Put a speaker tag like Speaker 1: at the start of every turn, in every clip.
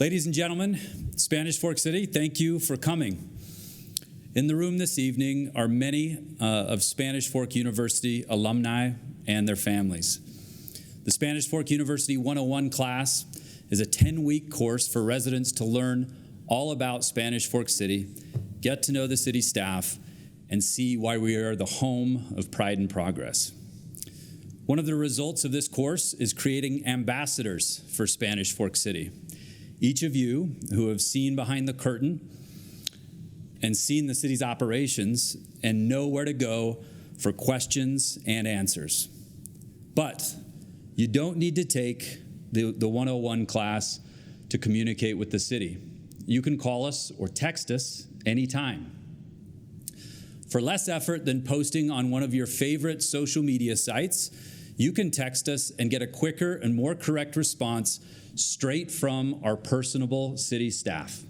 Speaker 1: Ladies and gentlemen, Spanish Fork City, thank you for coming. In the room this evening are many of Spanish Fork University alumni and their families. The Spanish Fork University 101 class is a 10-week course for residents to learn all about Spanish Fork City, get to know the city staff, and see why we are the home of pride and progress. One of the results of this course is creating ambassadors for Spanish Fork City. Each of you who have seen behind the curtain and seen the city's operations and know where to go for questions and answers. But you don't need to take the 101 class to communicate with the city. You can call us or text us anytime. For less effort than posting on one of your favorite social media sites, you can text us and get a quicker and more correct response straight from our personable city staff.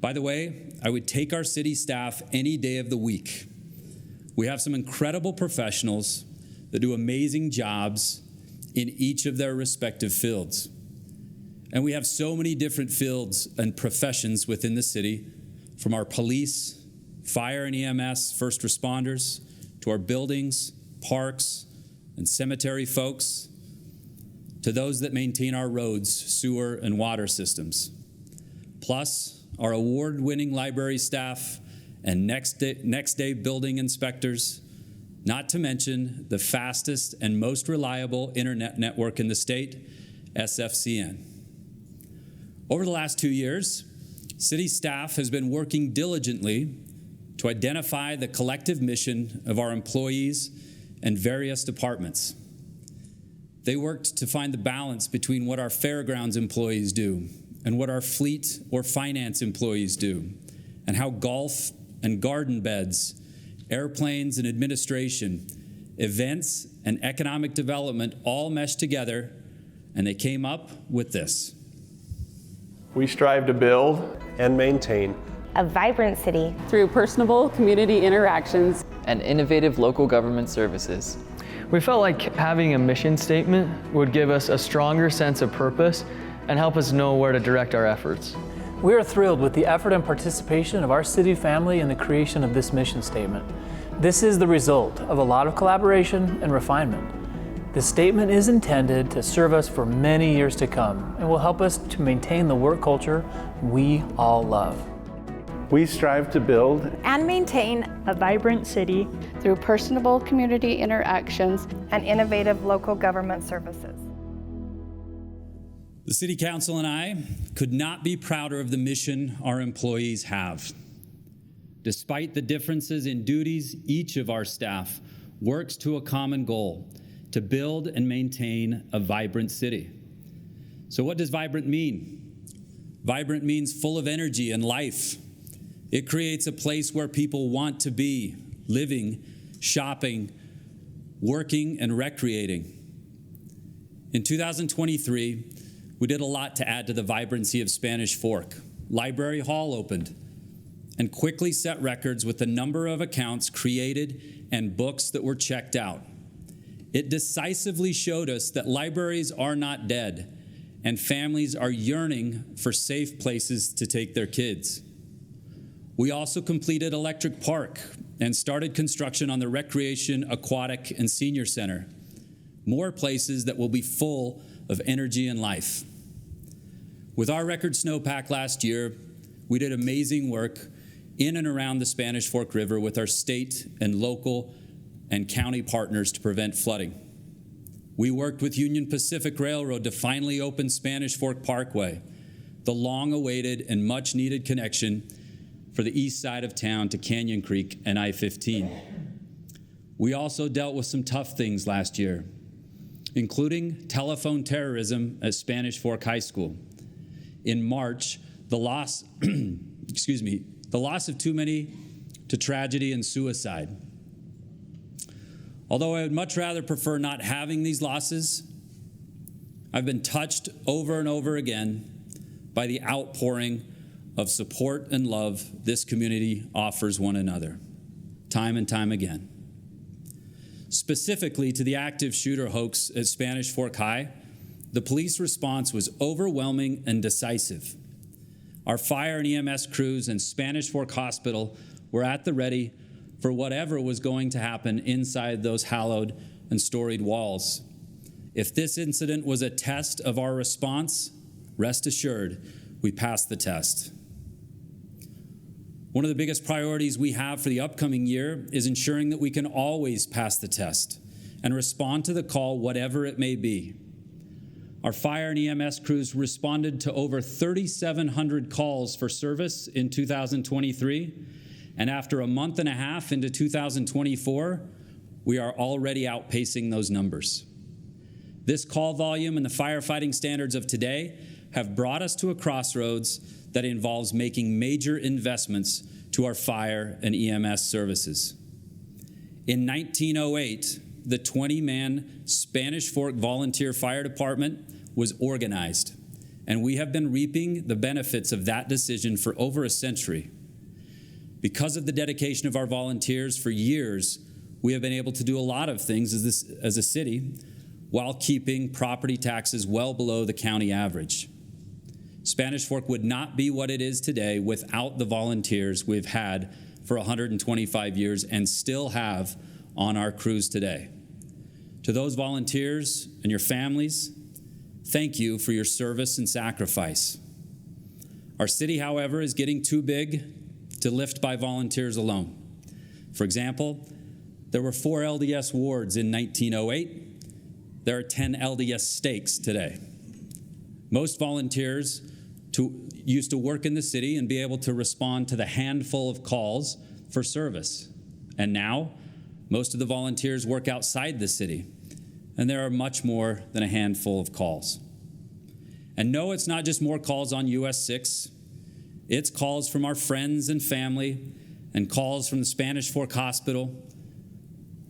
Speaker 1: By the way, I would take our city staff any day of the week. We have some incredible professionals that do amazing jobs in each of their respective fields. And we have so many different fields and professions within the city, from our police, fire and EMS, first responders, to our buildings, parks, and cemetery folks, to those that maintain our roads, sewer, and water systems. Plus, our award-winning library staff and next day building inspectors, not to mention the fastest and most reliable internet network in the state, SFCN. Over the last 2 years, city staff has been working diligently to identify the collective mission of our employees and various departments. They worked to find the balance between what our fairgrounds employees do and what our fleet or finance employees do, and how golf and garden beds, airplanes and administration, events and economic development all mesh together, and they came up with this.
Speaker 2: We strive to build and maintain
Speaker 3: a vibrant city
Speaker 4: through personable community interactions
Speaker 5: and innovative local government services.
Speaker 6: We felt like having a mission statement would give us a stronger sense of purpose and help us know where to direct our efforts.
Speaker 7: We are thrilled with the effort and participation of our city family in the creation of this mission statement. This is the result of a lot of collaboration and refinement. The statement is intended to serve us for many years to come and will help us to maintain the work culture we all love.
Speaker 2: We strive to build
Speaker 8: and maintain a vibrant city
Speaker 4: through personable community interactions
Speaker 3: and innovative local government services.
Speaker 1: The City Council and I could not be prouder of the mission our employees have. Despite the differences in duties, each of our staff works to a common goal: to build and maintain a vibrant city. So what does vibrant mean? Vibrant means full of energy and life. It creates a place where people want to be, living, shopping, working, and recreating. In 2023, we did a lot to add to the vibrancy of Spanish Fork. Library Hall opened and quickly set records with the number of accounts created and books that were checked out. It decisively showed us that libraries are not dead and families are yearning for safe places to take their kids. We also completed Electric Park and started construction on the Recreation, Aquatic, and Senior Center. More places that will be full of energy and life. With our record snowpack last year, we did amazing work in and around the Spanish Fork River with our state and local and county partners to prevent flooding. We worked with Union Pacific Railroad to finally open Spanish Fork Parkway, the long-awaited and much-needed connection for the east side of town to Canyon Creek and I-15. We also dealt with some tough things last year, including telephone terrorism at Spanish Fork High School. In March, the loss of too many to tragedy and suicide. Although I would much rather prefer not having these losses, I've been touched over and over again by the outpouring of support and love this community offers one another, time and time again. Specifically to the active shooter hoax at Spanish Fork High, the police response was overwhelming and decisive. Our fire and EMS crews and Spanish Fork Hospital were at the ready for whatever was going to happen inside those hallowed and storied walls. If this incident was a test of our response, rest assured, we passed the test. One of the biggest priorities we have for the upcoming year is ensuring that we can always pass the test and respond to the call, whatever it may be. Our fire and EMS crews responded to over 3,700 calls for service in 2023, and after a month and a half into 2024, we are already outpacing those numbers. This call volume and the firefighting standards of today have brought us to a crossroads that involves making major investments to our fire and EMS services. In 1908, the 20-man Spanish Fork Volunteer Fire Department was organized, and we have been reaping the benefits of that decision for over a century. Because of the dedication of our volunteers for years, we have been able to do a lot of things as a city while keeping property taxes well below the county average. Spanish Fork would not be what it is today without the volunteers we've had for 125 years and still have on our crews today. To those volunteers and your families, thank you for your service and sacrifice. Our city, however, is getting too big to lift by volunteers alone. For example, there were 4 LDS wards in 1908. There are 10 LDS stakes today. Most volunteers used to work in the city and be able to respond to the handful of calls for service. And now, most of the volunteers work outside the city, and there are much more than a handful of calls. And no, it's not just more calls on US 6. It's calls from our friends and family and calls from the Spanish Fork Hospital.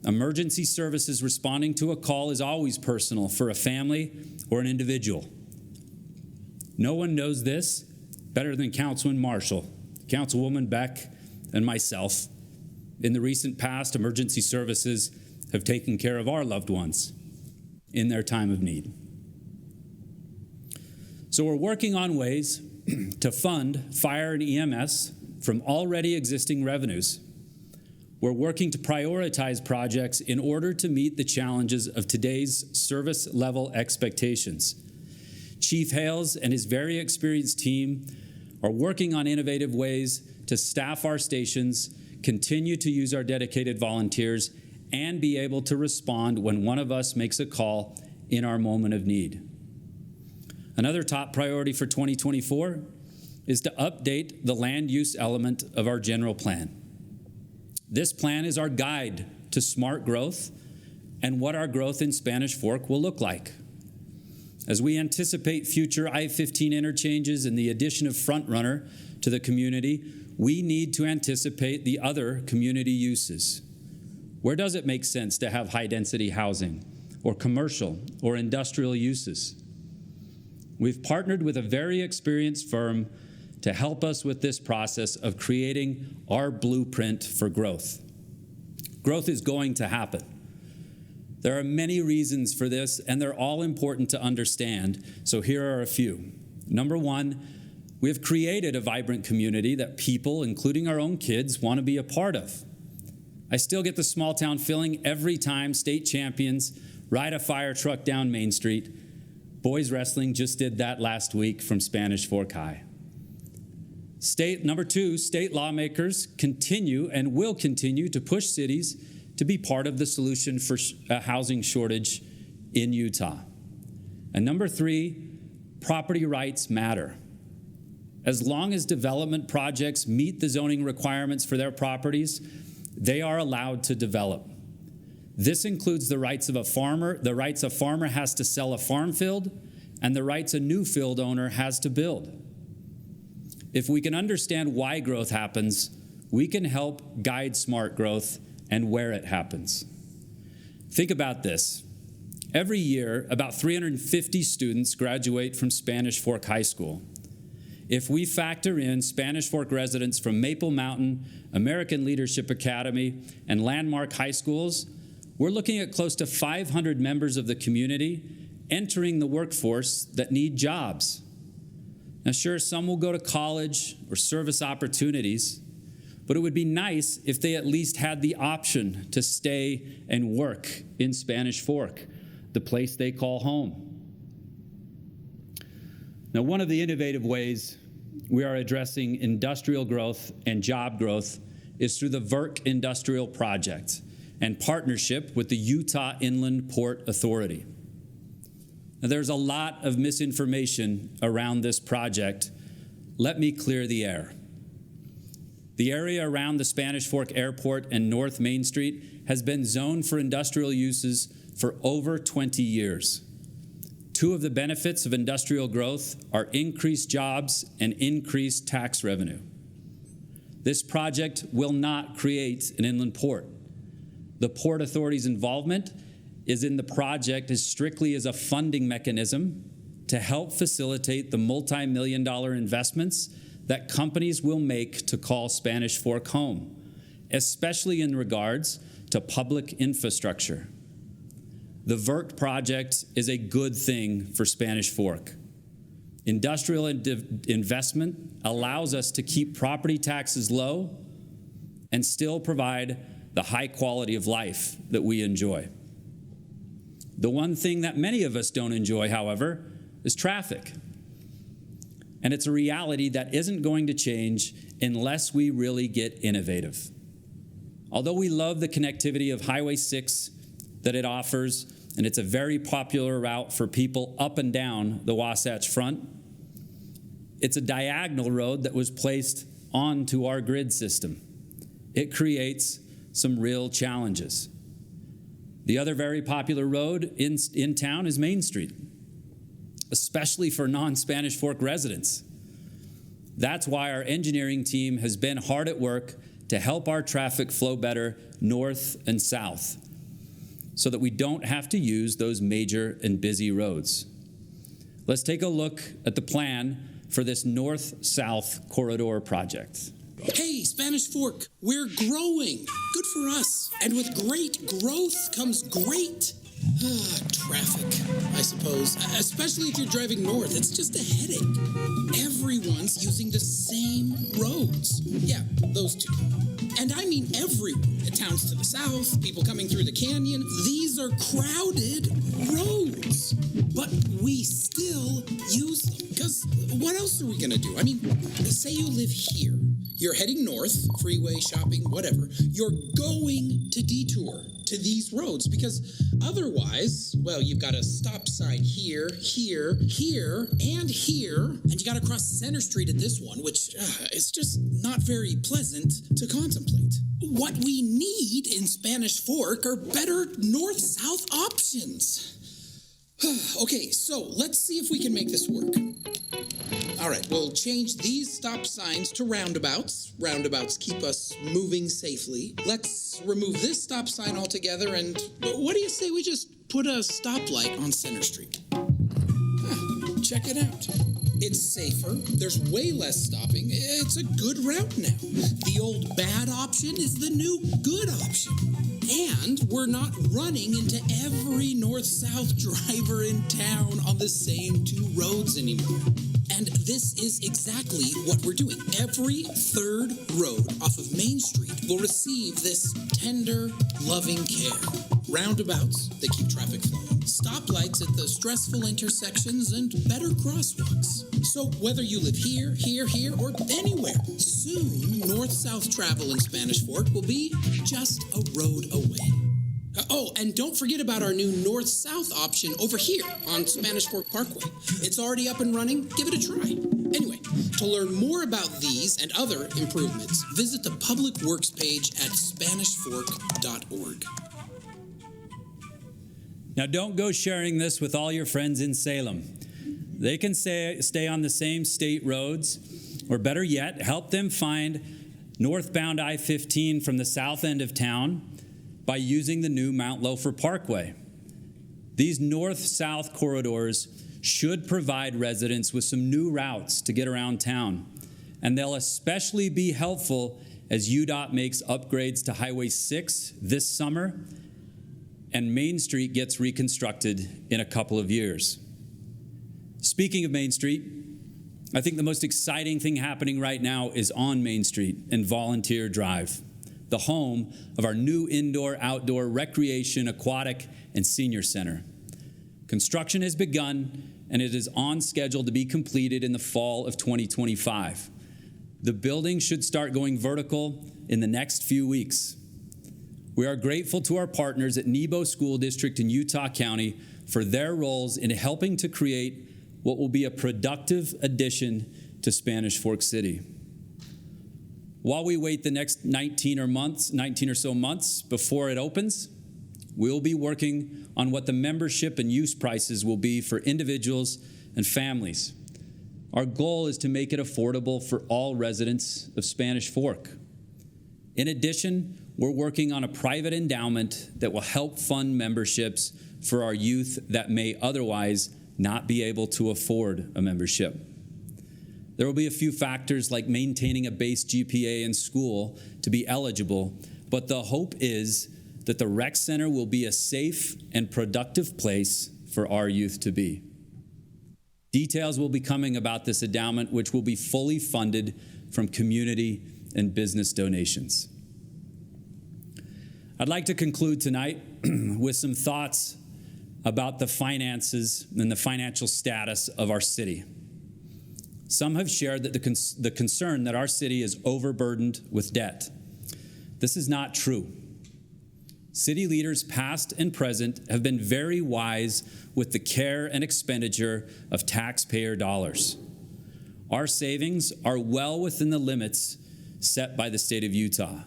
Speaker 1: Emergency services responding to a call is always personal for a family or an individual. No one knows this better than Councilman Marshall, Councilwoman Beck, and myself. In the recent past, emergency services have taken care of our loved ones in their time of need. So we're working on ways to fund fire and EMS from already existing revenues. We're working to prioritize projects in order to meet the challenges of today's service level expectations. Chief Hales and his very experienced team are working on innovative ways to staff our stations, continue to use our dedicated volunteers, and be able to respond when one of us makes a call in our moment of need. Another top priority for 2024 is to update the land use element of our general plan. This plan is our guide to smart growth and what our growth in Spanish Fork will look like. As we anticipate future I-15 interchanges and the addition of Frontrunner to the community, we need to anticipate the other community uses. Where does it make sense to have high-density housing or commercial or industrial uses? We've partnered with a very experienced firm to help us with this process of creating our blueprint for growth. Growth is going to happen. There are many reasons for this, and they're all important to understand, so here are a few. Number one, we have created a vibrant community that people, including our own kids, want to be a part of. I still get the small town feeling every time state champions ride a fire truck down Main Street. Boys wrestling just did that last week from Spanish Fork High. Number two, state lawmakers continue and will continue to push cities to be part of the solution for a housing shortage in Utah. And number three, property rights matter. As long as development projects meet the zoning requirements for their properties, they are allowed to develop. This includes the rights of a farmer. The rights a farmer has to sell a farm field, and the rights a new field owner has to build. If we can understand why growth happens, we can help guide smart growth and where it happens. Think about this. Every year, about 350 students graduate from Spanish Fork High School. If we factor in Spanish Fork residents from Maple Mountain, American Leadership Academy, and Landmark High Schools, we're looking at close to 500 members of the community entering the workforce that need jobs. Now, sure, some will go to college or service opportunities, but it would be nice if they at least had the option to stay and work in Spanish Fork, the place they call home. Now, one of the innovative ways we are addressing industrial growth and job growth is through the VERC Industrial Project and partnership with the Utah Inland Port Authority. Now, there's a lot of misinformation around this project. Let me clear the air. The area around the Spanish Fork Airport and North Main Street has been zoned for industrial uses for over 20 years. Two of the benefits of industrial growth are increased jobs and increased tax revenue. This project will not create an inland port. The Port Authority's involvement is in the project as strictly as a funding mechanism to help facilitate the multi-million-dollar investments that companies will make to call Spanish Fork home, especially in regards to public infrastructure. The VERC project is a good thing for Spanish Fork. Industrial investment allows us to keep property taxes low and still provide the high quality of life that we enjoy. The one thing that many of us don't enjoy, however, is traffic. And it's a reality that isn't going to change unless we really get innovative. Although we love the connectivity of Highway 6 that it offers, and it's a very popular route for people up and down the Wasatch Front, it's a diagonal road that was placed onto our grid system. It creates some real challenges. The other very popular road in town is Main Street, especially for non-Spanish Fork residents. That's why our engineering team has been hard at work to help our traffic flow better north and south so that we don't have to use those major and busy roads. Let's take a look at the plan for this north-south corridor project.
Speaker 9: Hey, Spanish Fork, we're growing. Good for us. And with great growth comes great traffic, I suppose. Especially if you're driving north. It's just a headache. Everyone's using the same roads. Yeah, those two. And I mean everyone. Towns to the south, people coming through the canyon. These are crowded roads. But we still use them. Because what else are we going to do? I mean, say you live here. You're heading north, freeway, shopping, whatever. You're going to detour to these roads because otherwise, well, you've got a stop sign here, here, here, and here, and you got to cross Center Street at this one, which is just not very pleasant to contemplate. What we need in Spanish Fork are better north-south options. Okay, so let's see if we can make this work. All right, we'll change these stop signs to roundabouts. Roundabouts keep us moving safely. Let's remove this stop sign altogether, and what do you say we just put a stoplight on Center Street? Check it out. It's safer. There's way less stopping. It's a good route now. The old bad option is the new good option. And we're not running into every north-south driver in town on the same two roads anymore. And this is exactly what we're doing. Every third road off of Main Street will receive this tender, loving care. Roundabouts, they keep traffic flowing. Stoplights at the stressful intersections and better crosswalks. So whether you live here, here, here, or anywhere, soon north-south travel in Spanish Fork will be just a road away. Oh, and don't forget about our new north-south option over here on Spanish Fork Parkway. It's already up and running. Give it a try. Anyway, to learn more about these and other improvements, visit the Public Works page at SpanishFork.org.
Speaker 1: Now, don't go sharing this with all your friends in Salem. They can stay on the same state roads, or better yet, help them find northbound I-15 from the south end of town by using the new Mount Loafer Parkway. These north-south corridors should provide residents with some new routes to get around town, and they'll especially be helpful as UDOT makes upgrades to Highway 6 this summer and Main Street gets reconstructed in a couple of years. Speaking of Main Street, I think the most exciting thing happening right now is on Main Street and Volunteer Drive, the home of our new indoor-outdoor recreation, aquatic, and senior center. Construction has begun, and it is on schedule to be completed in the fall of 2025. The building should start going vertical in the next few weeks. We are grateful to our partners at Nebo School District in Utah County for their roles in helping to create what will be a productive addition to Spanish Fork City. While we wait the next 19 or so months before it opens, we'll be working on what the membership and use prices will be for individuals and families. Our goal is to make it affordable for all residents of Spanish Fork. In addition, we're working on a private endowment that will help fund memberships for our youth that may otherwise not be able to afford a membership. There will be a few factors like maintaining a base GPA in school to be eligible, but the hope is that the rec center will be a safe and productive place for our youth to be. Details will be coming about this endowment, which will be fully funded from community and business donations. I'd like to conclude tonight with some thoughts about the finances and the financial status of our city. Some have shared that the concern that our city is overburdened with debt. This is not true. City leaders, past and present, have been very wise with the care and expenditure of taxpayer dollars. Our savings are well within the limits set by the state of Utah.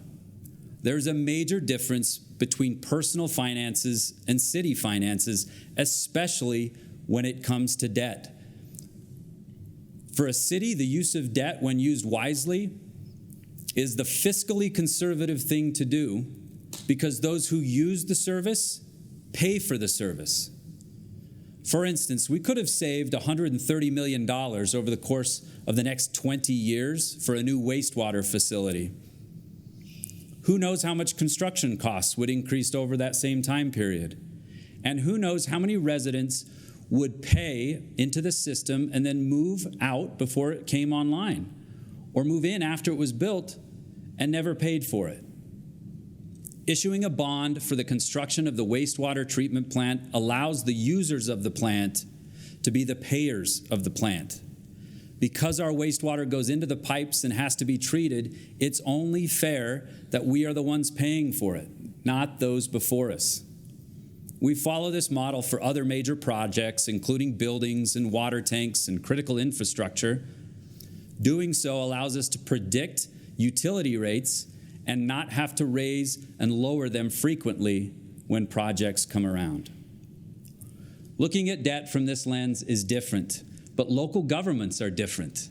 Speaker 1: There's a major difference between personal finances and city finances, especially when it comes to debt. For a city, the use of debt, when used wisely, is the fiscally conservative thing to do because those who use the service pay for the service. For instance, we could have saved $130 million over the course of the next 20 years for a new wastewater facility. Who knows how much construction costs would increase over that same time period? And who knows how many residents would pay into the system and then move out before it came online, or move in after it was built and never paid for it. Issuing a bond for the construction of the wastewater treatment plant allows the users of the plant to be the payers of the plant. Because our wastewater goes into the pipes and has to be treated, it's only fair that we are the ones paying for it, not those before us. We follow this model for other major projects, including buildings and water tanks and critical infrastructure. Doing so allows us to predict utility rates and not have to raise and lower them frequently when projects come around. Looking at debt from this lens is different, but local governments are different.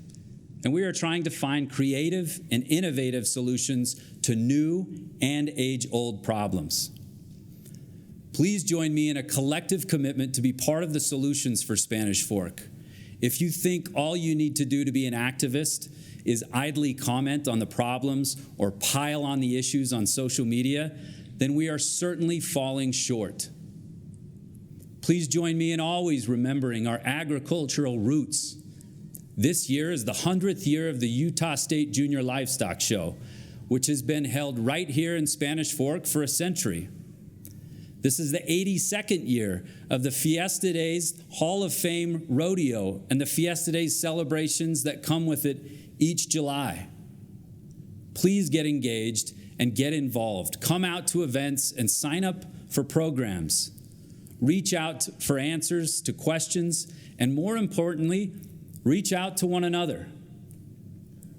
Speaker 1: And we are trying to find creative and innovative solutions to new and age-old problems. Please join me in a collective commitment to be part of the solutions for Spanish Fork. If you think all you need to do to be an activist is idly comment on the problems or pile on the issues on social media, then we are certainly falling short. Please join me in always remembering our agricultural roots. This year is the 100th year of the Utah State Junior Livestock Show, which has been held right here in Spanish Fork for a century. This is the 82nd year of the Fiesta Days Hall of Fame Rodeo and the Fiesta Days celebrations that come with it each July. Please get engaged and get involved. Come out to events and sign up for programs. Reach out for answers to questions, and more importantly, reach out to one another.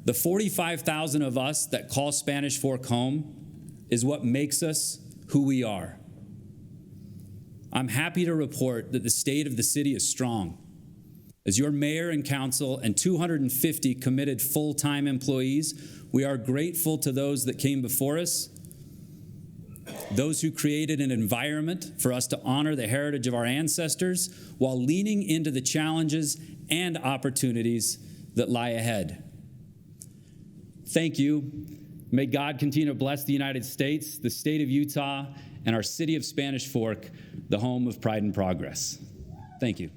Speaker 1: The 45,000 of us that call Spanish Fork home is what makes us who we are. I'm happy to report that the state of the city is strong. As your mayor and council and 250 committed full-time employees, we are grateful to those that came before us, those who created an environment for us to honor the heritage of our ancestors while leaning into the challenges and opportunities that lie ahead. Thank you. May God continue to bless the United States, the state of Utah, and our city of Spanish Fork, the home of pride and progress. Thank you.